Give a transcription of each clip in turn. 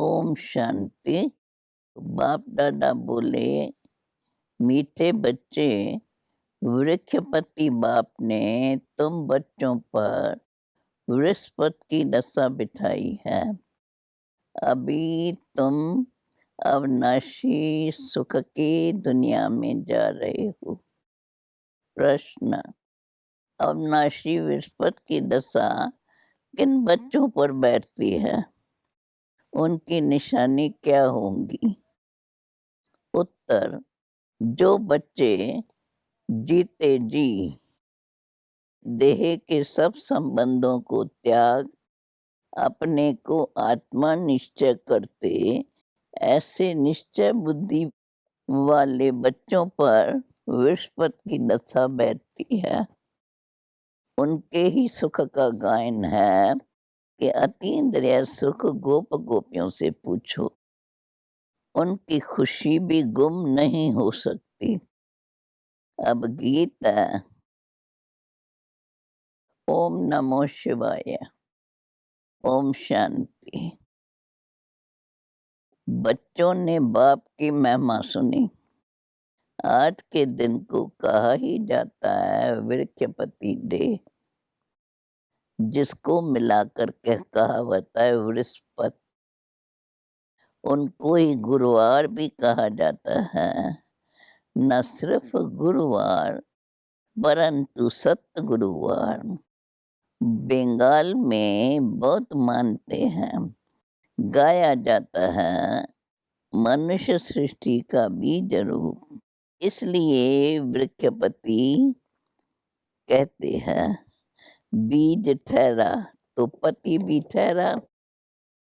ओम शांति। बाप दादा बोले, मीठे बच्चे, वृक्षपति बाप ने तुम बच्चों पर बृहस्पति की दशा बिठाई है। अभी तुम अविनाशी सुख की दुनिया में जा रहे हो। प्रश्न, अविनाशी बृहस्पति की दशा किन बच्चों पर बैठती है? उनकी निशानी क्या होंगी? उत्तर, जो बच्चे जीते जी देह के सब संबंधों को त्याग अपने को आत्मा निश्चय करते, ऐसे निश्चय बुद्धि वाले बच्चों पर बृहस्पति की दशा बैठती है। उनके ही सुख का गायन है कि अतीन्द्रिय सुख गोप गोपियों से पूछो, उनकी खुशी भी गुम नहीं हो सकती। अब गीत है। ओम नमो शिवाय। ओम शांति। बच्चों ने बाप की महिमा सुनी। आज के दिन को कहा ही जाता है वृक्षपति डे, जिसको मिलाकर के कहावत है बृहस्पति। उनको ही गुरुवार भी कहा जाता है। न सिर्फ गुरुवार परंतु सत्य गुरुवार। बंगाल में बहुत मानते हैं। गाया जाता है मनुष्य सृष्टि का बीज रूप, इसलिए वृक्षपति कहते हैं बीज ठहरा तो पति भी ठहरा।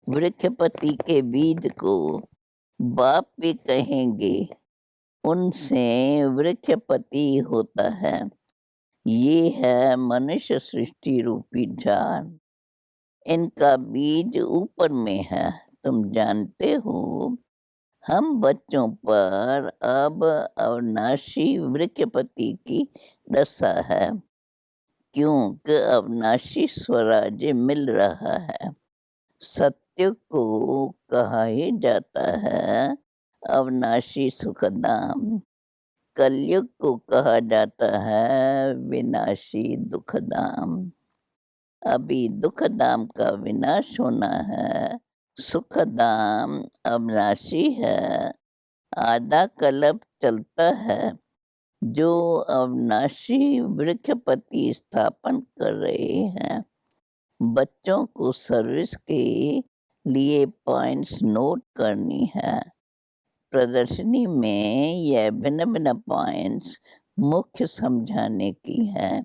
वृक्षपति के बीज को बाप भी कहेंगे, उनसे वृक्षपति होता है। ये है मनुष्य सृष्टि रूपी झाड़। इनका बीज ऊपर में है। तुम जानते हो, हम बच्चों पर अब अविनाशी वृक्षपति की दशा है, क्योंकि अविनाशी स्वराज्य मिल रहा है। सत्य को कहा ही जाता है अविनाशी सुखधाम। कलयुग को कहा जाता है विनाशी दुखधाम। अभी दुखधाम का विनाश होना है, सुखधाम अविनाशी है। आधा कल्प चलता है, जो अविनाशी वृक्षपति स्थापन कर रहे हैं। बच्चों को सर्विस के लिए पॉइंट्स नोट करनी है। प्रदर्शनी में यह भिन्न भिन्न पॉइंट्स मुख्य समझाने की है,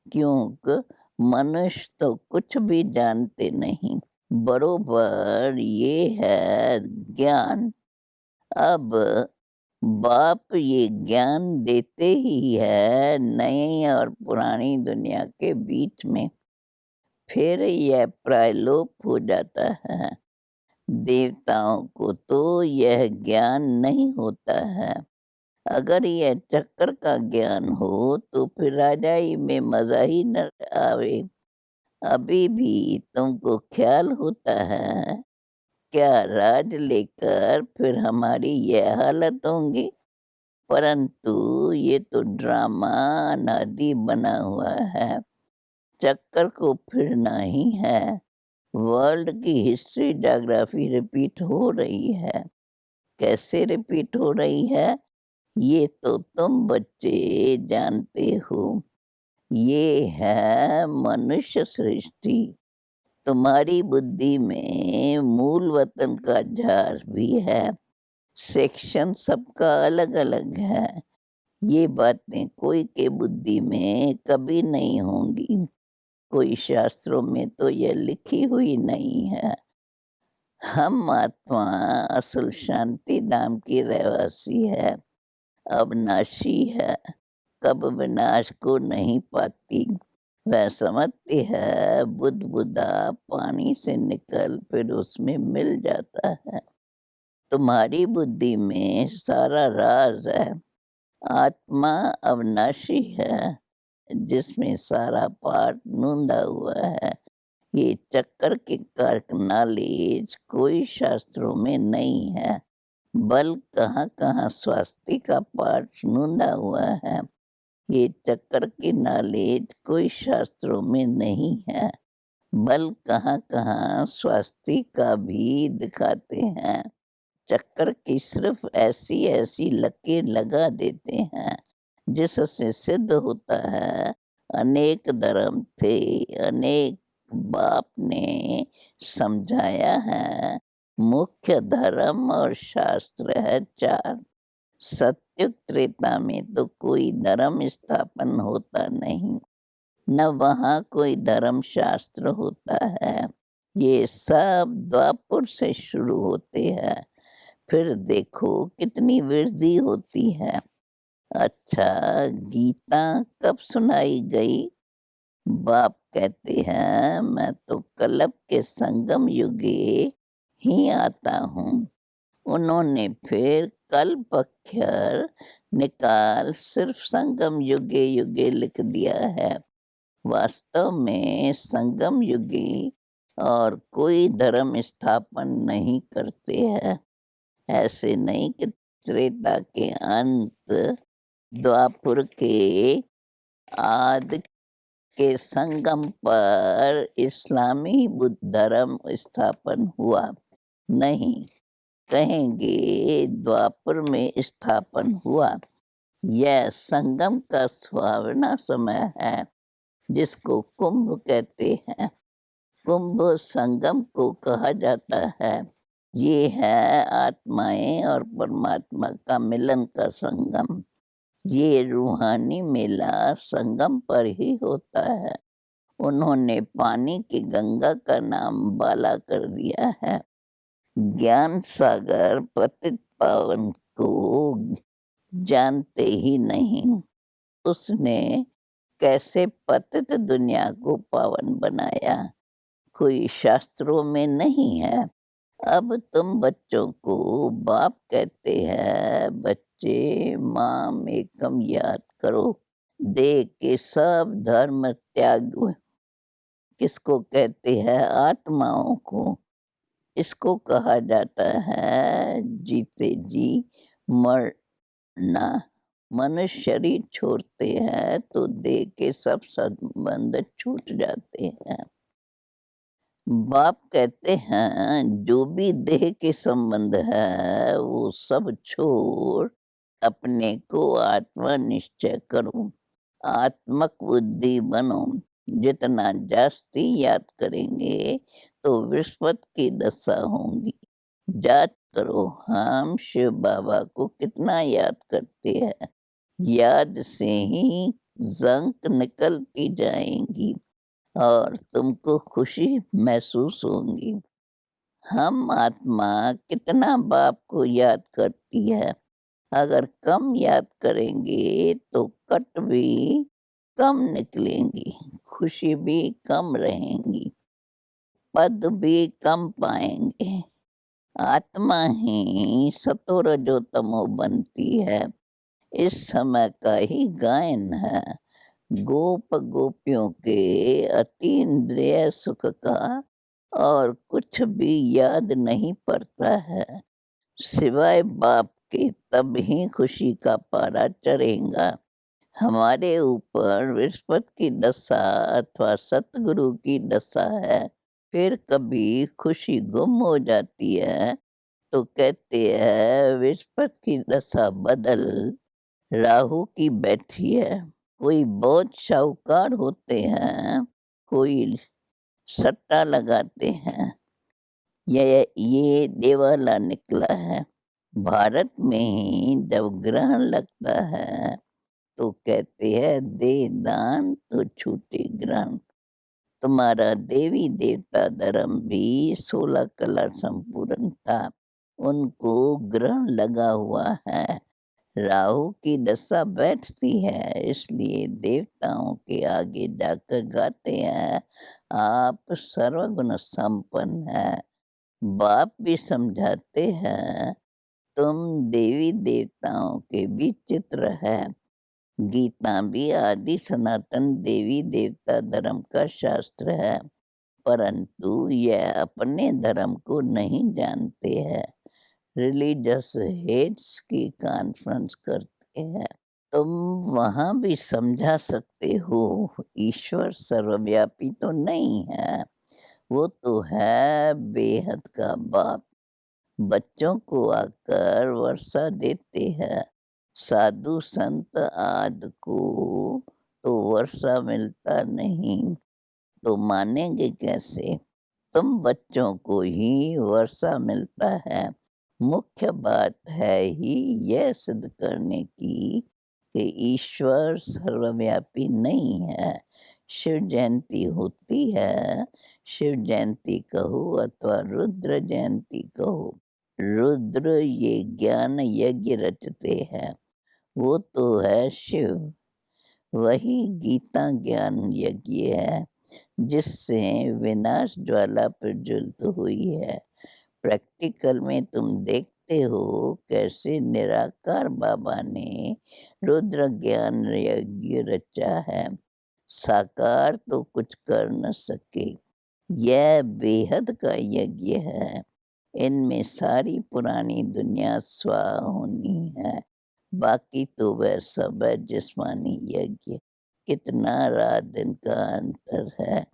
क्योंकि मनुष्य तो कुछ भी जानते नहीं। बरोबर ये है ज्ञान। अब बाप ये ज्ञान देते ही है नई और पुरानी दुनिया के बीच में। फिर यह प्रायलोप हो जाता है। देवताओं को तो यह ज्ञान नहीं होता है। अगर यह चक्कर का ज्ञान हो तो फिर राजाई में मजा ही न आवे। अभी भी तुमको ख्याल होता है क्या राज लेकर फिर हमारी यह हालत होंगी? परंतु ये तो ड्रामा अनादि बना हुआ है। चक्कर को फिरना ही है। वर्ल्ड की हिस्ट्री ज्योग्राफी रिपीट हो रही है। कैसे रिपीट हो रही है ये तो तुम बच्चे जानते हो। ये है मनुष्य सृष्टि। तुम्हारी बुद्धि में मूल वतन का झार भी है। सेक्शन सबका अलग अलग है। ये बातें कोई के बुद्धि में कभी नहीं होंगी। कोई शास्त्रों में तो यह लिखी हुई नहीं है। हम आत्मा असल शांति धाम की रहवासी है, अविनाशी है, कब विनाश को नहीं पाती। वह समझती है बुद्ध बुद्धा पानी से निकल फिर उसमें मिल जाता है। तुम्हारी बुद्धि में सारा राज है। आत्मा अविनाशी है, जिसमें सारा पाठ नूंदा हुआ है। ये चक्कर के कारक नॉलेज कोई शास्त्रों में नहीं है, बल कहाँ-कहाँ स्वास्थ्य का पाठ नूंदा हुआ है। ये चक्कर की नॉलेज कोई शास्त्रों में नहीं है, बल कहाँ-कहाँ स्वास्थ्य का भी दिखाते हैं। चक्कर की सिर्फ ऐसी-ऐसी लकीर लगा देते हैं, जिससे सिद्ध होता है अनेक धर्म थे, अनेक बाप ने समझाया है। मुख्य धर्म और शास्त्र है 4। सत्युग त्रेता में तो कोई धर्म स्थापन होता नहीं, न वहाँ कोई धर्म शास्त्र होता है। ये सब द्वापर से शुरू होते हैं, फिर देखो कितनी वृद्धि होती है। अच्छा, गीता कब सुनाई गई? बाप कहते हैं मैं तो कलप के संगम युगे ही आता हूँ। उन्होंने फिर कल्प अक्षर निकाल सिर्फ संगम युगे युगे लिख दिया है। वास्तव में संगम युगी और कोई धर्म स्थापन नहीं करते हैं। ऐसे नहीं कि त्रेता के अंत, द्वापर के आदि के संगम पर इस्लामी बुद्ध धर्म स्थापन हुआ। नहीं, कहेंगे द्वापर में स्थापन हुआ। यह संगम का सुहावना समय है, जिसको कुंभ कहते हैं। कुंभ संगम को कहा जाता है। ये है आत्माएं और परमात्मा का मिलन का संगम। ये रूहानी मेला संगम पर ही होता है। उन्होंने पानी की गंगा का नाम बाला कर दिया है। ज्ञान सागर पतित पावन को जानते ही नहीं। उसने कैसे पतित दुनिया को पावन बनाया, कोई शास्त्रों में नहीं है। अब तुम बच्चों को बाप कहते हैं, बच्चे माम एकम याद करो, देख के सब धर्म त्याग। किसको कहते हैं? आत्माओं को। इसको कहा जाता है जीते जी मरना। मनुष्य शरीर छोड़ते हैं तो देह के सब संबंध छूट जाते हैं। बाप कहते हैं जो भी देह के संबंध है वो सब छोड़ अपने को आत्मा निश्चय करो, आत्मक बुद्धि बनो। जितना जास्ती याद करेंगे तो विस्पत की दशा होंगी। जांच करो हम शिव बाबा को कितना याद करते हैं। याद से ही जंक निकलती जाएंगी और तुमको खुशी महसूस होगी। हम आत्मा कितना बाप को याद करती है। अगर कम याद करेंगे तो कट भी कम निकलेंगी, खुशी भी कम रहेंगी, पद भी कम पाएंगे। आत्मा ही सतो रजो तमो बनती है। इस समय का ही गायन है। गोप गोपियों के अतीन्द्रिय सुख का और कुछ भी याद नहीं पड़ता है सिवाय बाप के। तब ही खुशी का पारा चढ़ेगा। हमारे ऊपर विस्पत की दशा अथवा सतगुरु की दशा है। फिर कभी खुशी गुम हो जाती है तो कहते हैं विस्पत की दशा बदल राहु की बैठी है। कोई बहुत शाहूकार होते हैं, कोई सट्टा लगाते हैं। ये देवाला निकला है। भारत में ही जब ग्रहण लगता है तो कहते हैं दे दान तो छूटे ग्रहण। तुम्हारा देवी देवता धर्म भी 16 कला संपूर्ण था। उनको ग्रहण लगा हुआ है। राहु की दशा बैठती है, इसलिए देवताओं के आगे जाकर गाते हैं आप सर्वगुण संपन्न है। बाप भी समझाते हैं तुम देवी देवताओं के भी चित्र है। गीता भी आदि सनातन देवी देवता धर्म का शास्त्र है। परंतु यह अपने धर्म को नहीं जानते हैं। रिलीजियस हेड्स की कॉन्फ्रेंस करते हैं। तुम वहाँ भी समझा सकते हो, ईश्वर सर्वव्यापी तो नहीं है, वो तो है बेहद का बाप। बच्चों को आकर वर्षा देते हैं, साधु संत आदि को तो वर्षा मिलता नहीं, तो मानेंगे कैसे? तुम बच्चों को ही वर्षा मिलता है। मुख्य बात है ही यह सिद्ध करने की कि ईश्वर सर्वव्यापी नहीं है। शिव जयंती होती है, शिव जयंती कहो अथवा रुद्र जयंती कहो। रुद्र ये ज्ञान यज्ञ रचते हैं, वो तो है शिव। वही गीता ज्ञान यज्ञ है, जिससे विनाश ज्वाला प्रज्वलित हुई है। प्रैक्टिकल में तुम देखते हो कैसे निराकार बाबा ने रुद्र ज्ञान यज्ञ रचा है। साकार तो कुछ कर न सके। यह बेहद का यज्ञ है। इनमें सारी पुरानी दुनिया स्वाह होनी है। बाकी तो वह सब है जिस्मानी यज्ञ। कितना रात दिन का अंतर है।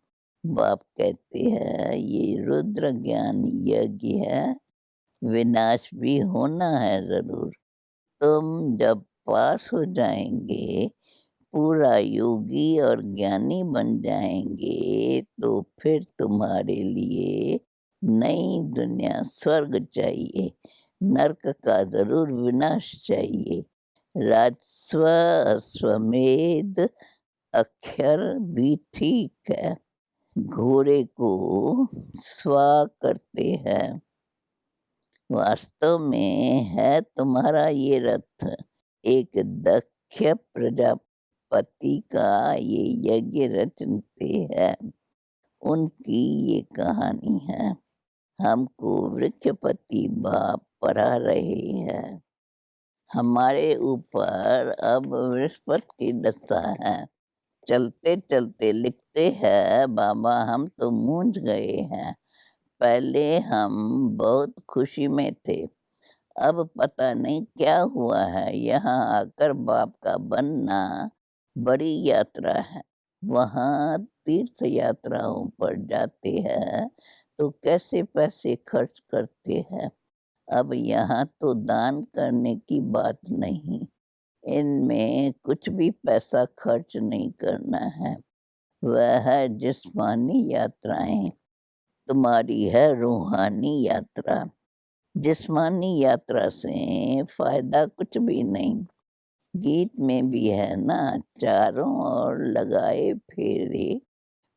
बाप कहते हैं ये रुद्र ज्ञान यज्ञ है, विनाश भी होना है ज़रूर। तुम जब पास हो जाएंगे, पूरा योगी और ज्ञानी बन जाएंगे, तो फिर तुम्हारे लिए नई दुनिया स्वर्ग चाहिए, नरक का ज़रूर विनाश चाहिए। राजस्व अश्वमेध अक्षर भी ठीक है। घोड़े को स्वा करते हैं, वास्तव में है तुम्हारा ये रथ। एक दक्ष प्रजापति का ये यज्ञ रचते हैं, उनकी ये कहानी है। हमको वृक्षपति बाप पढ़ा रहे हैं। हमारे ऊपर अब बृहस्पति की दशा है। चलते चलते लिखते हैं बाबा हम तो मूंझ गए हैं। पहले हम बहुत खुशी में थे, अब पता नहीं क्या हुआ है। यहाँ आकर बाप का बनना बड़ी यात्रा है। वहाँ तीर्थ यात्राओं पर जाते हैं तो कैसे पैसे खर्च करते हैं। अब यहाँ तो दान करने की बात नहीं, इनमें कुछ भी पैसा खर्च नहीं करना है। वह है जिस्मानी यात्राएं, तुम्हारी है रूहानी यात्रा। जिस्मानी यात्रा से फायदा कुछ भी नहीं। गीत में भी है ना, चारों ओर लगाए फेरे,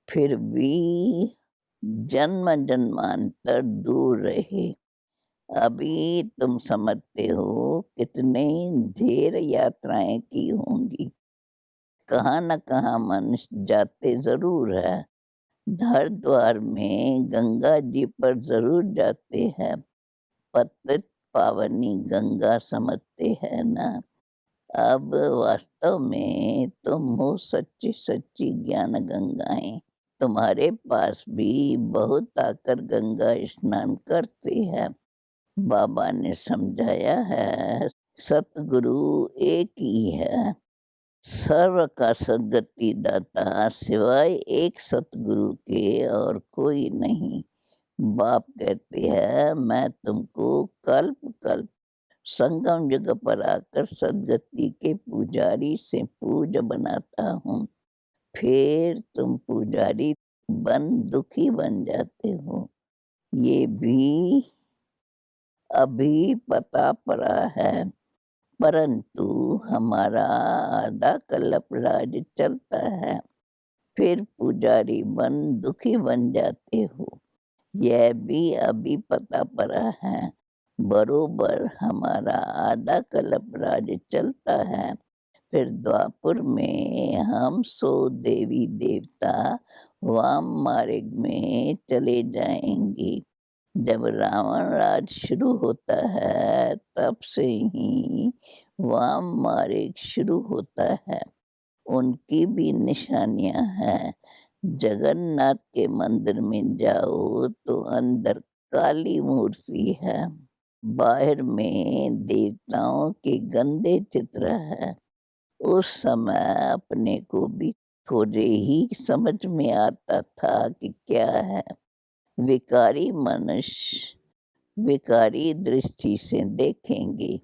फिर भी जन्म जन्मांतर दूर रहे। अभी तुम समझते हो कितने ढेर यात्राएं की होंगी। कहाँ न कहाँ मनुष्य जाते जरूर है। हरिद्वार में गंगा जी पर जरूर जाते हैं। पतित पावनी गंगा समझते हैं ना। अब वास्तव में तुम हो सच्ची सच्ची ज्ञान गंगाएं। तुम्हारे पास भी बहुत आकर गंगा स्नान करते हैं। बाबा ने समझाया है सतगुरु एक ही है, सर्व का सद्गति दाता सिवाय एक सतगुरु के और कोई नहीं। बाप कहते हैं मैं तुमको कल्प कल्प संगम युग पर आकर सद्गति के पुजारी से पूज बनाता हूँ। फिर तुम पुजारी बन दुखी बन जाते हो। ये भी अभी पता पड़ा है, परंतु हमारा आधा कल्प राज चलता है। फिर पुजारी बन दुखी बन जाते हो, यह भी अभी पता पड़ा है। बरोबर हमारा आधा कल्प राज चलता है। फिर द्वापर में हम 100 देवी देवता वाम मार्ग में चले जाएंगे। जब रावण राज शुरू होता है तब से ही वाम मार्ग शुरू होता है। उनकी भी निशानियां हैं। जगन्नाथ के मंदिर में जाओ तो अंदर काली मूर्ति है, बाहर में देवताओं के गंदे चित्र है। उस समय अपने को भी थोड़े ही समझ में आता था कि क्या है। विकारी मनुष्य विकारी दृष्टि से देखेंगे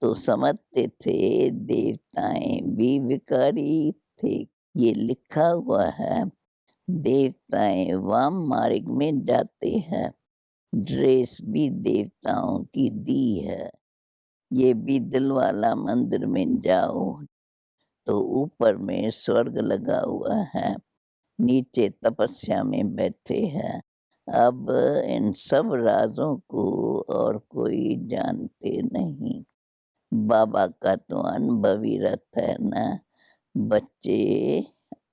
तो समझते थे देवताएं भी विकारी थे। ये लिखा हुआ है, देवताएं वाम मार्ग में जाते हैं, ड्रेस भी देवताओं की दी है। ये भी दिलवाला मंदिर में जाओ तो ऊपर में स्वर्ग लगा हुआ है, नीचे तपस्या में बैठे हैं। अब इन सब राज़ों को और कोई जानते नहीं। बाबा का तो अनुभवी रथ है ना। बच्चे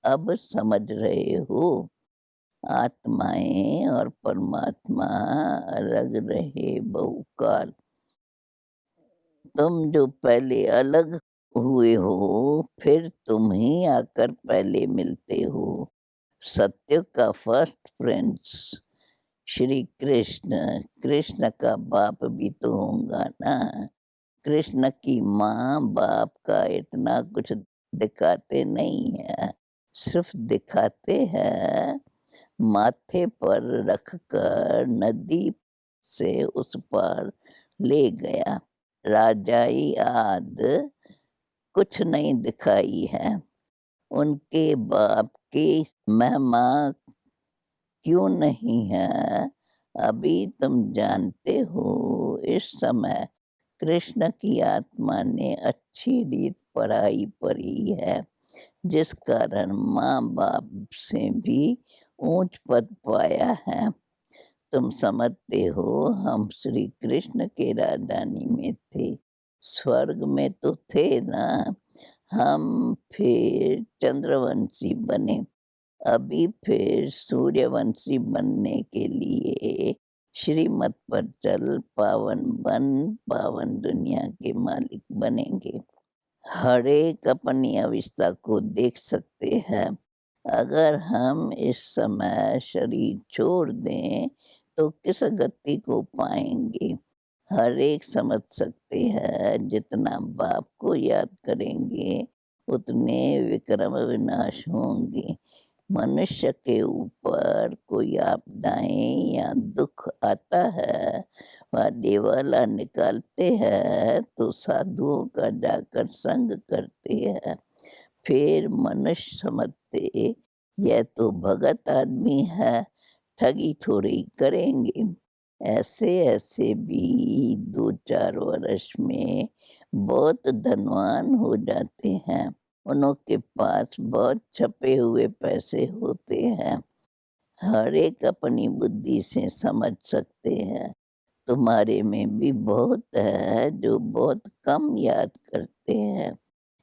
अब समझ रहे हो, आत्माएं और परमात्मा अलग रहे बहुकाल। तुम जो पहले अलग हुए हो, फिर तुम ही आकर पहले मिलते हो। सत्य का फर्स्ट प्रिंस श्री कृष्ण, कृष्ण का बाप भी तो होगा ना। कृष्ण की माँ बाप का इतना कुछ दिखाते नहीं है, सिर्फ दिखाते हैं माथे पर रखकर नदी से उस पार ले गया। राजाई आद कुछ नहीं दिखाई है। उनके बाप की महिमा क्यों नहीं है, अभी तुम जानते हो। इस समय कृष्ण की आत्मा ने अच्छी रीत पढ़ाई पढ़ी है, जिस कारण माँ बाप से भी ऊंच पद पाया है। तुम समझते हो, हम श्री कृष्ण के राजधानी में थे, स्वर्ग में तो थे ना। हम फिर चंद्रवंशी बने, अभी फिर सूर्यवंशी बनने के लिए श्रीमत पर चल पावन बन पावन दुनिया के मालिक बनेंगे। हर एक अपनी अवस्था को देख सकते हैं। अगर हम इस समय शरीर छोड़ दें तो किस गति को पाएंगे। हर एक समझ सकते हैं, जितना बाप को याद करेंगे उतने विक्रम विनाश होंगे। मनुष्य के ऊपर कोई आपदाएं या दुख आता है, वह देवाला निकालते हैं तो साधुओं का जाकर संग करते हैं। फिर मनुष्य समझते यह तो भगत आदमी है, ठगी थोड़ी करेंगे। ऐसे ऐसे भी 2-4 वर्ष में बहुत धनवान हो जाते हैं। उनके पास बहुत छपे हुए पैसे होते हैं। हर एक अपनी बुद्धि से समझ सकते हैं। तुम्हारे में भी बहुत है जो बहुत कम याद करते हैं।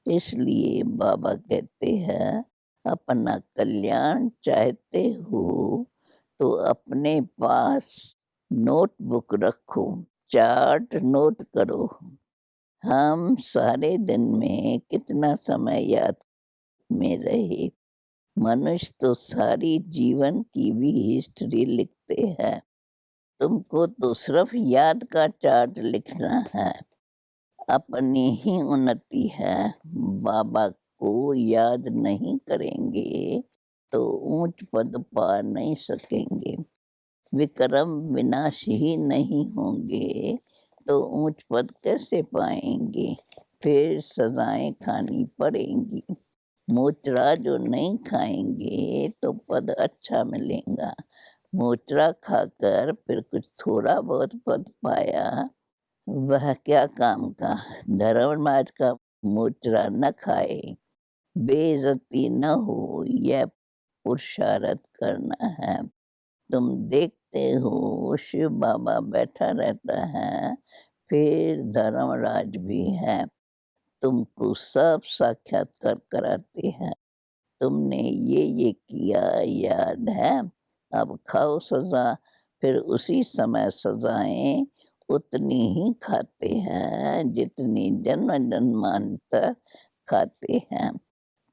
इसलिए बाबा कहते हैं, अपना कल्याण चाहते हो तो अपने पास नोटबुक रखो, चार्ट नोट करो। हम सारे दिन में कितना समय याद में रहे। मनुष्य तो सारी जीवन की भी हिस्ट्री लिखते हैं। तुमको तो सिर्फ याद का चार्ट लिखना है। अपनी ही उन्नति है। बाबा को याद नहीं करेंगे तो ऊंच पद पा नहीं सकेंगे। विक्रम विनाश ही नहीं होंगे तो ऊंच पद कैसे पाएंगे। फिर सजाएं खानी पड़ेंगी। मोचरा जो नहीं खाएंगे तो पद अच्छा मिलेगा। मोचरा खाकर फिर कुछ थोड़ा बहुत पद पाया, वह क्या काम का। धर्मराज का मोचरा न खाए, बेइज्जती न हो, यह पुरुषार्थ करना है। तुम देखते हो शिव बाबा बैठा रहता है, फिर धर्मराज भी है, तुमको सब साक्षात्कार कराते हैं। तुमने ये किया याद है, अब खाओ सजा। फिर उसी समय सजाएं उतनी ही खाते हैं जितनी जन्म जन्मांतर खाते हैं।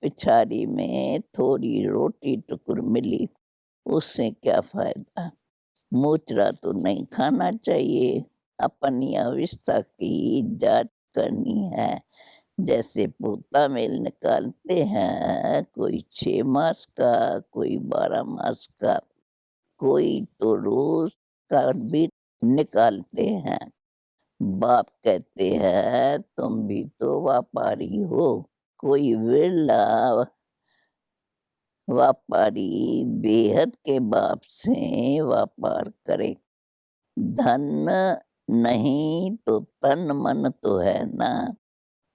पिछाड़ी में थोड़ी रोटी टुकड़ मिली, उससे क्या फ़ायदा? मूचरा तो नहीं खाना चाहिए। अपनी अवस्था की जाँच करनी है। जैसे पोता मेल निकालते हैं, कोई 6 मास का, कोई 12 मास का, कोई तो रोज़ का भी निकालते हैं। बाप कहते हैं तुम भी तो व्यापारी हो। कोई विरला व्यापारी बेहद के बाप से व्यापार करे। धन नहीं तो तन मन तो है ना।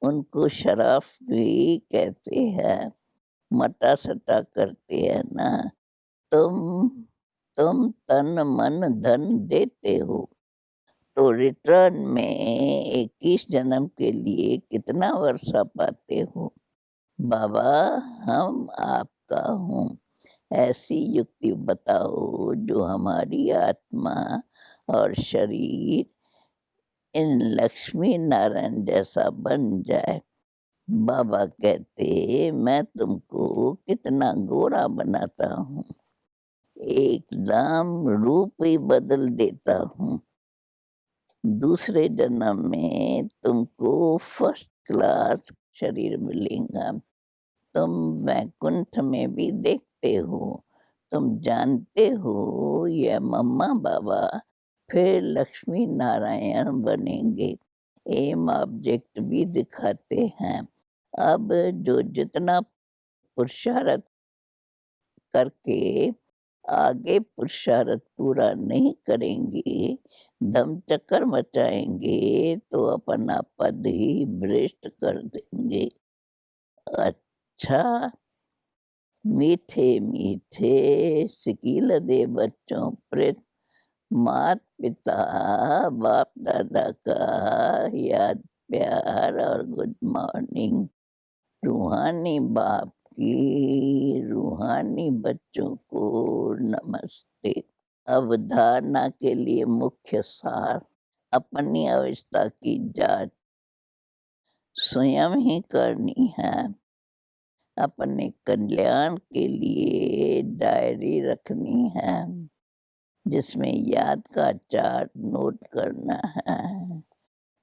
उनको शराफ भी कहते हैं। मटा-सटा करते हैं ना। तुम तुम तन मन धन देते हो, तो रिटर्न में 21 जन्म के लिए कितना वर्षा पाते हो? बाबा, हम आपका हूँ। ऐसी युक्ति बताओ जो हमारी आत्मा और शरीर इन लक्ष्मी नारायण जैसा बन जाए। बाबा कहते मैं तुमको कितना गोरा बनाता हूँ, एकदम रूप ही बदल देता हूँ। दूसरे जन्म में तुमको फर्स्ट क्लास शरीर मिलेगा। तुम वैकुंठ में भी देखते हो। तुम जानते हो ये मम्मा बाबा फिर लक्ष्मी नारायण बनेंगे। एम ऑब्जेक्ट भी दिखाते हैं। अब जो जितना पुरुषार्थ करके आगे पुरुषार्थ पूरा नहीं करेंगे, दम चक्कर मचाएँगे तो अपना पद ही भ्रष्ट कर देंगे। अच्छा, मीठे-मीठे सिकील दे बच्चों प्रित मात-पिता, बाप-दादा का याद प्यार और गुड मॉर्निंग। रूहानी बाप की रूहानी बच्चों को नमस्ते। अवधारणा के लिए मुख्य सार अपनी अवस्था की जांच स्वयं ही करनी है। अपने कल्याण के लिए डायरी रखनी है, जिसमें याद का चार्ट नोट करना है।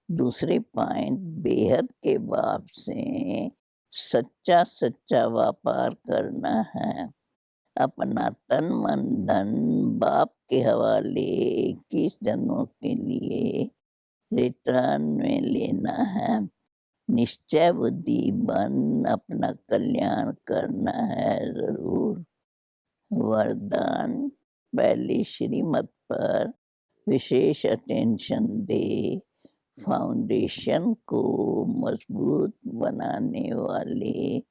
दूसरे पॉइंट बेहद के बाप से सच्चा व्यापार करना है। अपना तन मन धन बाप के हवाले 21 जन्मों के लिए रिटर्न में लेना है। निश्चय बुद्धि बन अपना कल्याण करना है ज़रूर। वरदान, पहली श्रीमत पर विशेष अटेंशन दे। फाउंडेशन को मजबूत बनाने वाले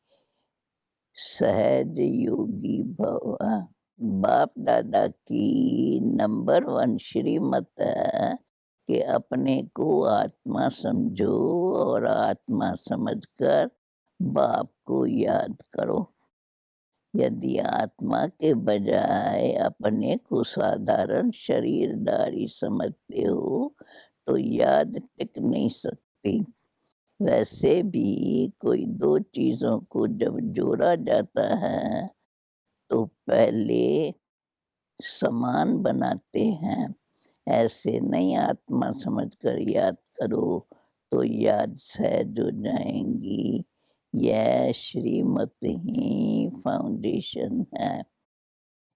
सहज योगी भव। बाप दादा की नंबर 1 श्रीमत है कि अपने को आत्मा समझो और आत्मा समझकर बाप को याद करो। यदि आत्मा के बजाय अपने को साधारण शरीरधारी समझते हो तो याद टिक नहीं सकती। वैसे भी कोई 2 चीज़ों को जब जोड़ा जाता है तो पहले समान बनाते हैं। ऐसे नहीं आत्मा समझकर याद करो तो याद सहज हो जाएंगी। यह श्रीमत ही फाउंडेशन है।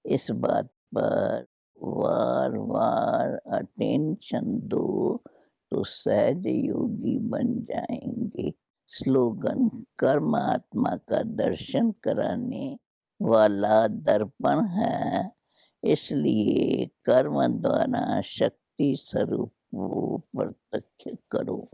इस बात पर वार-वार अटेंशन दो तो सहज योगी बन जाएंगे। स्लोगन, कर्म आत्मा का दर्शन कराने वाला दर्पण है, इसलिए कर्म द्वारा शक्ति स्वरूप को प्रत्यक्ष करो।